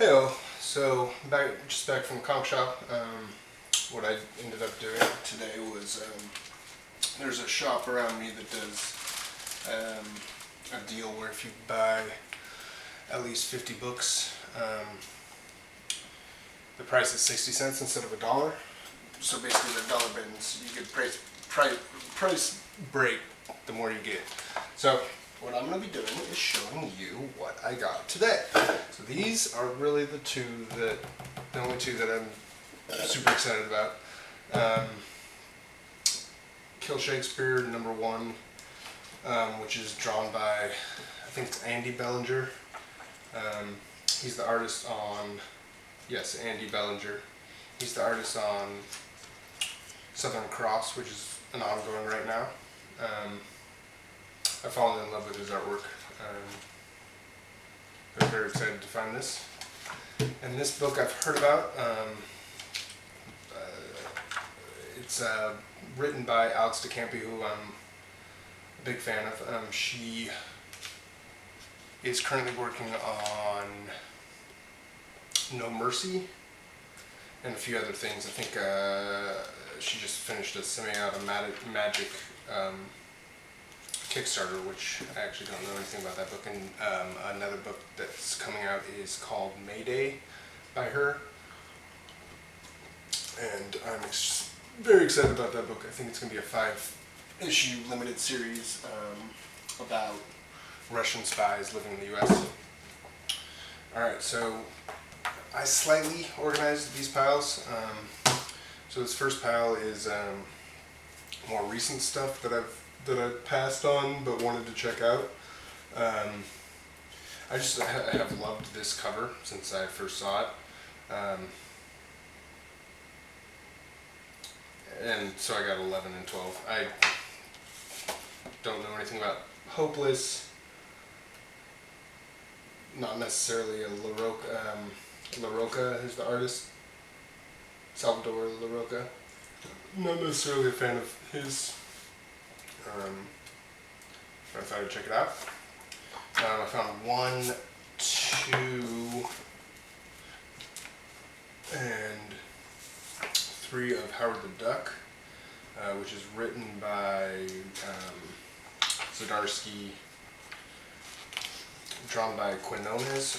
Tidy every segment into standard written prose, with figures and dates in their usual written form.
Heyo, so just back from the comic shop. What I ended up doing today was there's a shop around me that does a deal where if you buy at least 50 books, the price is 60 cents instead of $1. So basically, the dollar bins you get price break the more you get. So what I'm going to be doing is showing you what I got today. So these are really the only two that I'm super excited about. Kill Shakespeare #1, which is drawn by, I think it's Andy Bellinger. He's the artist on, yes, Andy Bellinger. He's the artist on Southern Cross, which is an ongoing right now. I've fallen in love with his artwork. I'm very excited to find this. And this book I've heard about. It's written by Alex DeCampi, who I'm a big fan of. She is currently working on No Mercy and a few other things. I think she just finished a semi-automatic Kickstarter, which I actually don't know anything about that book. And another book that's coming out is called Mayday by her. And I'm very excited about that book. I think it's going to be a 5-issue limited series about Russian spies living in the U.S. Alright, so I slightly organized these piles. So this first pile is more recent stuff that I've passed on but wanted to check out. I have loved this cover since I first saw it. And so I got 11 and 12. I don't know anything about Hopeless. Not necessarily a La Roca is the artist. Salvador La Roca. Not necessarily a fan of his. I thought I'd check it out. I found 1, 2, and 3 of Howard the Duck, which is written by Zdarsky, drawn by Quinones,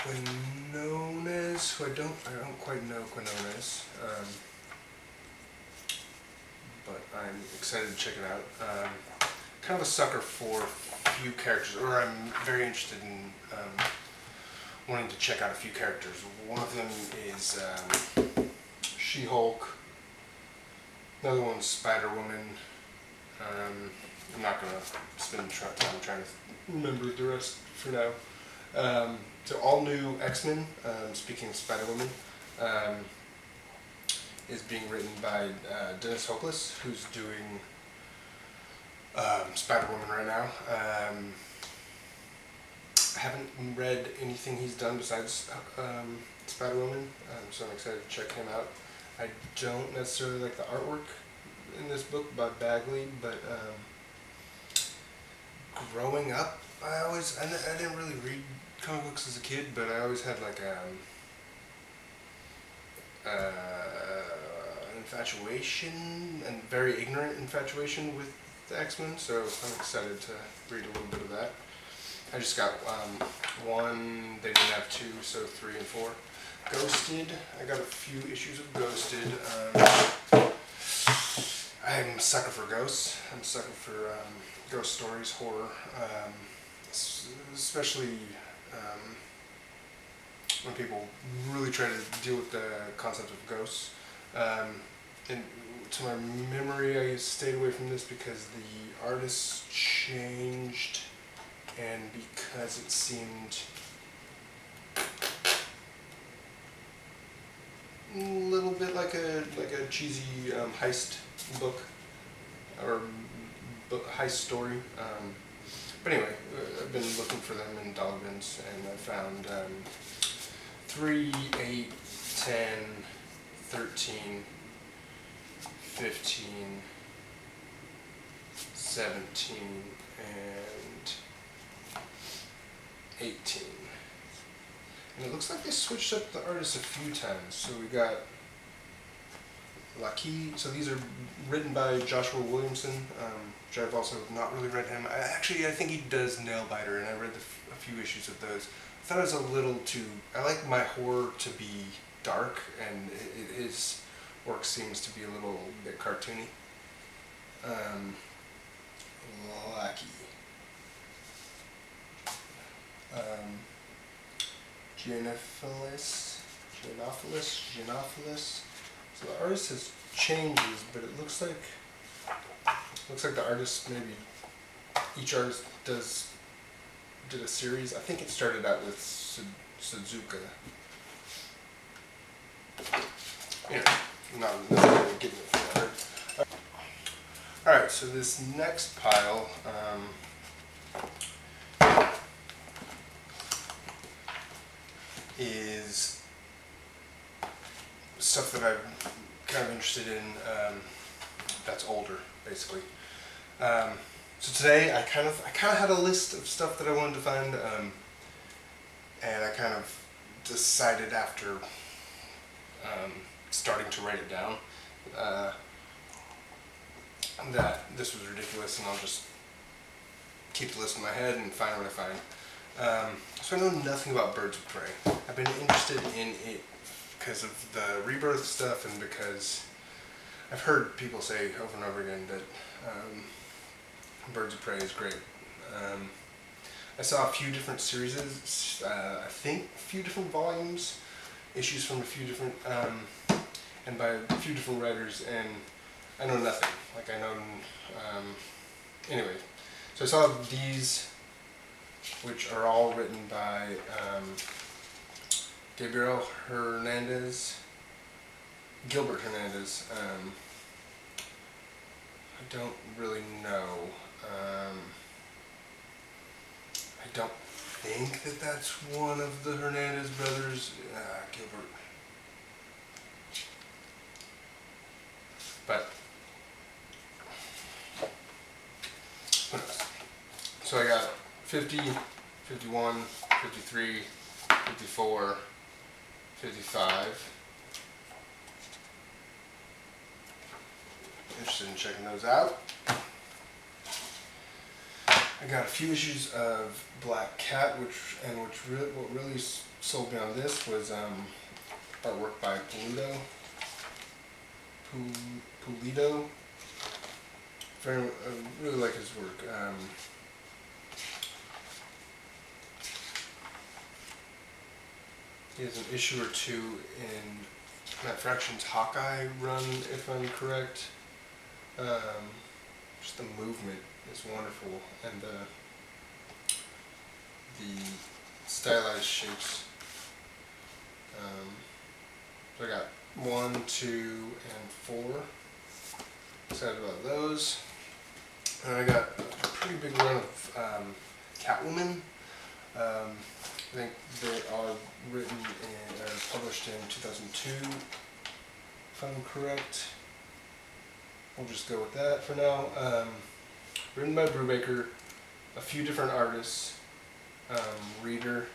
who I don't quite know Quinones, but I'm excited to check it out. Kind of a sucker for few characters, or I'm very interested in wanting to check out a few characters. One of them is She-Hulk. Another one's Spider-Woman. I'm not going to spend time trying to remember the rest for now. So all new X-Men, speaking of Spider-Woman, is being written by Dennis Hopeless, who's doing Spider-Woman right now. I haven't read anything he's done besides Spider-Woman, so I'm excited to check him out. I don't necessarily like the artwork in this book by Bagley, but growing up, I didn't really read comic books as a kid, but I always had like an infatuation, and very ignorant infatuation with the X-Men, so I'm excited to read a little bit of that. I just got 1, they didn't have 2, so 3 and 4. Ghosted, I got a few issues of Ghosted. I'm a sucker for ghosts. I'm a sucker for ghost stories, horror, especially when people really try to deal with the concept of ghosts. And to my memory, I stayed away from this because the artist changed, and because it seemed a little bit like a cheesy heist book or heist story. But anyway, I've been looking for them in dollar bins, and I found 3, 8, 10, 13, 15, 17, and 18. And it looks like they switched up the artists a few times. So we got Lucky. So these are written by Joshua Williamson, which I've also not really read him. I think he does Nailbiter, and I read a few issues of those. I thought it was a little too. I like my horror to be dark, and his work seems to be a little bit cartoony. Lucky. Gianophilus. So the artist has changes, but it looks like the artist maybe each artist did a series. I think it started out with Suzuka. Anyway, not necessarily getting it from there. All right, so this next pile. Is stuff that I'm kind of interested in that's older, basically. So today I kind of had a list of stuff that I wanted to find, and I kind of decided after starting to write it down that this was ridiculous, and I'll just keep the list in my head and find what I find. So I know nothing about Birds of Prey. I've been interested in it because of the Rebirth stuff, and because I've heard people say over and over again that Birds of Prey is great. I saw a few different series, I think a few different volumes, issues from a few different, and by a few different writers, and I know nothing. Like I know, anyway. So I saw these, which are all written by Gilbert Hernandez. I don't really know. I don't think that that's one of the Hernandez brothers. Gilbert. But who knows? So I got 50, 51, 53, 54, 55. Interested in checking those out. I got a few issues of Black Cat, what really sold me on this was artwork by Pulido. I really like his work. He has an issue or two in Matt Fraction's Hawkeye run, if I'm correct. Just the movement is wonderful, and the stylized shapes. So I got 1, 2, and 4. Excited about those. And I got a pretty big run of Catwoman. I think they are written or published in 2002, if I'm correct. We'll just go with that for now. Written by Brubaker, a few different artists, Rader.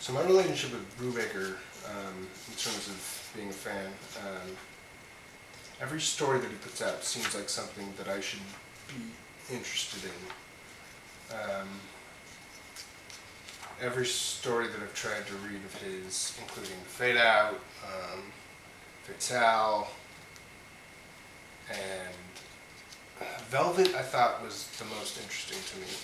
So my relationship with Brubaker, in terms of being a fan, every story that he puts out seems like something that I should be interested in. Every story that I've tried to read of his, including Fade Out, Fatale, and Velvet, I thought was the most interesting to me.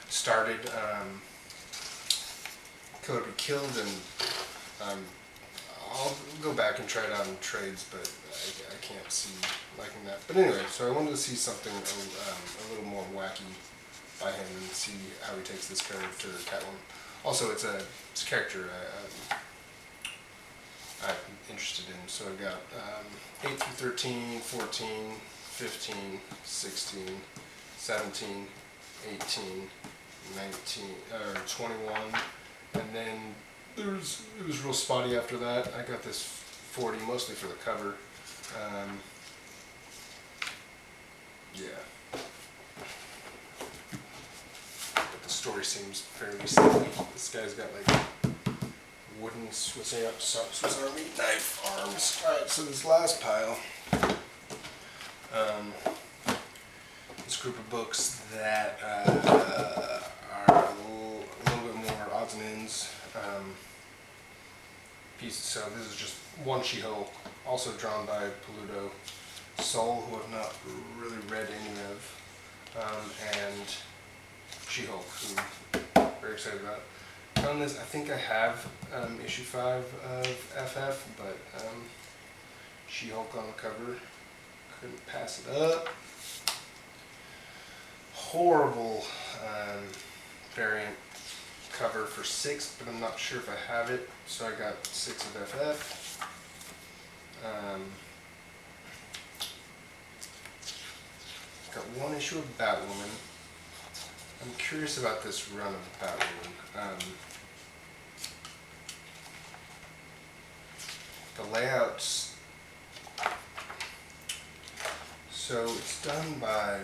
Started Kill or Be Killed, and I'll go back and try it out in trades, but I can't see liking that. But anyway, so I wanted to see something a little more wacky by him and see how he takes this character, Catwoman. Also, it's a character I'm interested in. So I got 8 through 13, 14, 15, 16, 17, 18, 19, or 21, and then it was real spotty after that. I got this 40 mostly for the cover. Yeah. But the story seems fairly silly. This guy's got like wooden Swiss Army knife arms. Alright, so this last pile, this group of books that are a little bit more odds and ends pieces. So this is just one She-Hulk, also drawn by Peludo Soul, who I've not really read any of, and She-Hulk, who I'm very excited about. On this, I think I have issue 5 of FF, but She-Hulk on the cover, couldn't pass it up. Horrible variant cover for 6, but I'm not sure if I have it, so I got 6 of FF. Got one issue of Batwoman. I'm curious about this run of Batwoman. The layouts, so it's done by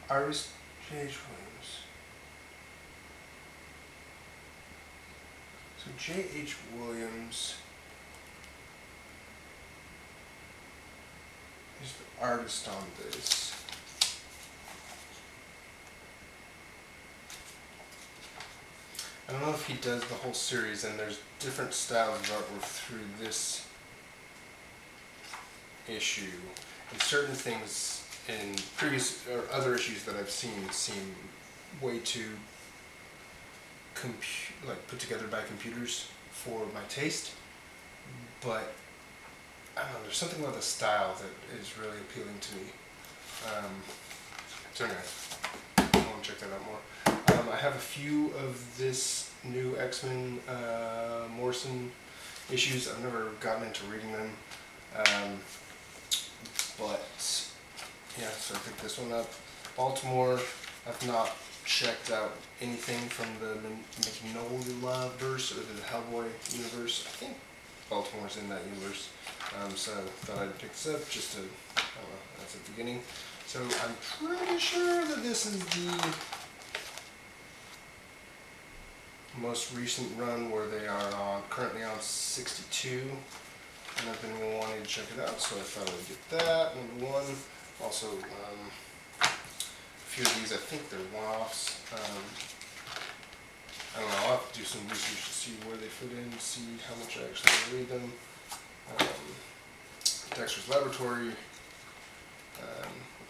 artist J.H. Williams. So J.H. Williams is the artist on this. I don't know if he does the whole series, and there's different styles of artwork through this issue. And certain things in previous or other issues that I've seen seem way too put together by computers for my taste. But I don't know, there's something about the style that is really appealing to me. So anyway, I want to check that out more. I have a few of this new X-Men Morrison issues. I've never gotten into reading them, but yeah, so I picked this one up. Baltimore, I've not checked out anything from the Mignola-verse or the Hellboy universe. I think Baltimore's in that universe, so I thought I'd pick this up just to, I don't know, that's at the beginning. So I'm pretty sure that this is the most recent run where they are currently on 62, and I've been wanting to check it out, so I thought I'd get that, number one. Also, a few of these, I think they're one-offs. I don't know, I'll have to do some research to see where they fit in, see how much I actually read them. Dexter's Laboratory,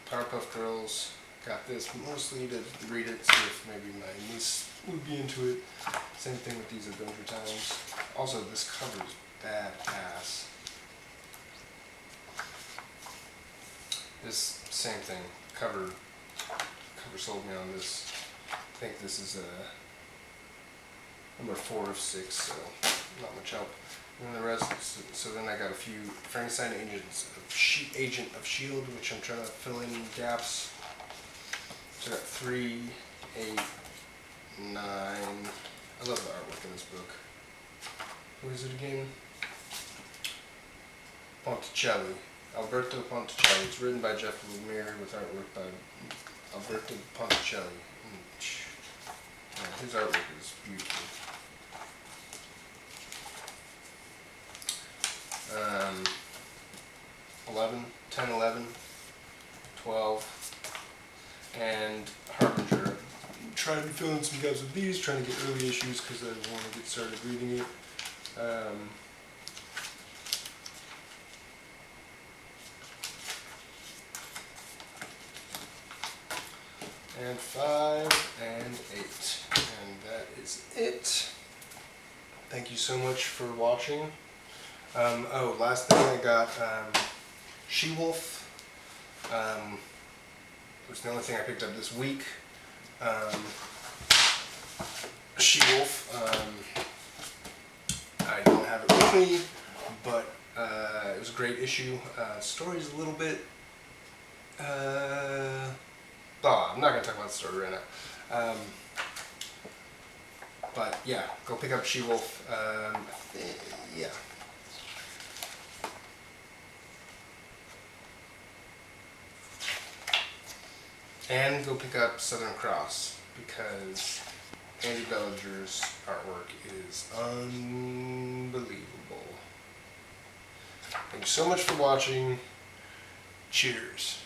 Powerpuff Girls. Got this mostly to read it, see if maybe my niece would be into it. Same thing with these Adventure Times. Also, this cover is badass. This same thing, cover sold me on this. I think this is number 4 of 6, so not much help. And the rest, so then I got a few Frankenstein Agent of S.H.I.E.L.D., which I'm trying to fill in gaps. So I got 3, 8, 9. I love the artwork in this book. Who is it again? Ponticelli. Alberto Ponticelli. It's written by Jeff Lemire with artwork by Alberto Ponticelli. Yeah, his artwork is beautiful. 10, 11, 12, and Harbinger. I'm trying to fill in some gaps with these, trying to get early issues because I want to get started reading it. And 5 and 8. And that is it. Thank you so much for watching. Oh, last thing I got, She-Wolf. It was the only thing I picked up this week. She-Wolf. I don't have it with me, but it was a great issue. Story's a little bit... I'm not going to talk about the story right now. But yeah, go pick up She-Wolf. Yeah. And go pick up Southern Cross, because Andy Bellinger's artwork is unbelievable. Thank you so much for watching. Cheers.